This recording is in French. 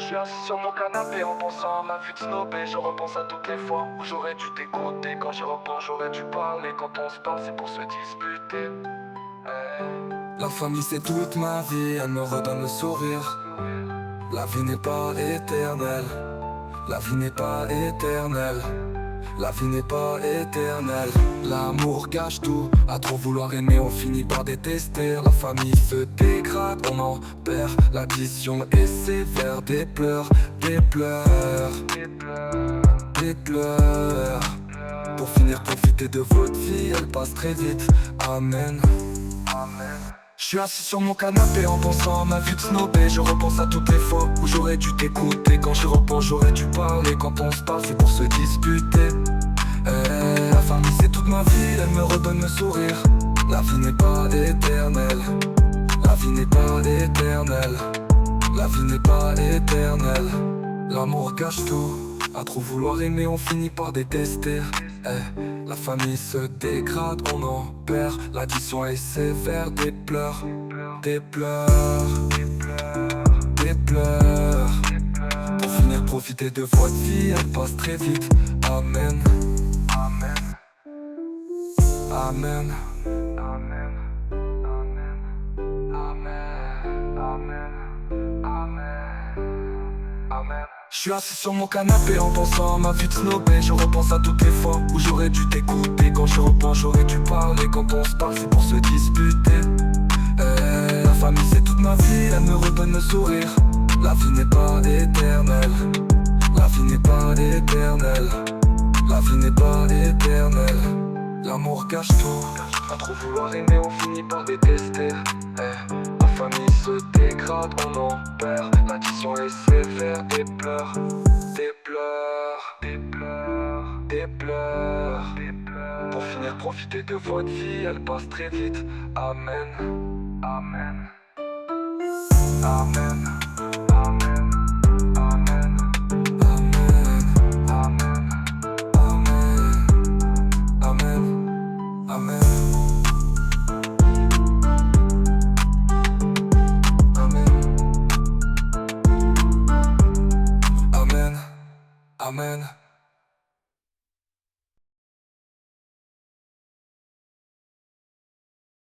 suis assis sur mon canapé en pensant à ma vie de snobé. Je repense à toutes les fois où j'aurais dû t'écouter. Quand j'y repense, j'aurais dû parler. Quand on se parle, c'est pour se disputer. La famille c'est toute ma vie, elle me redonne le sourire. La vie n'est pas éternelle. La vie n'est pas éternelle. La vie n'est pas éternelle. L'amour cache tout. À trop vouloir aimer, on finit par détester. La famille se dégrade, on en perd. L'addition est sévère. Des pleurs, des pleurs, des pleurs. Pour finir, profiter de votre vie, elle passe très vite. Amen. Je suis assis sur mon canapé en pensant à ma vie de snobé. Je repense à toutes les fois où j'aurais dû t'écouter. Quand j'y repense, j'aurais dû parler. Quand on se parle, c'est pour se disputer. La famille c'est toute ma vie, elle me redonne le sourire. La vie n'est pas éternelle. La vie n'est pas éternelle. La vie n'est pas éternelle. L'amour cache tout. À trop vouloir aimer, on finit par détester. La famille se dégrade, on en perd. L'addition est sévère. Des pleurs, des pleurs, des pleurs. Pour finir, profiter de votre vie, elle passe très vite. Amen. Amen. Je suis assis sur mon canapé en pensant à ma vie de snobé. Je repense à toutes les fois où j'aurais dû t'écouter. Quand je repense, j'aurais dû parler. Quand on se parle, c'est pour se disputer. La famille c'est toute ma vie, elle me redonne le sourire. La vie n'est pas éternelle. La vie n'est pas éternelle. La vie n'est pas éternelle. L'amour cache tout. À trop vouloir aimer, on finit par détester. La famille se dégrade, on en perd. L'addition est sévère. Des pleurs, des pleurs, des pleurs, des pleurs. Pour finir, profiter de votre vie, elle passe très vite. Amen. Amen. Amen.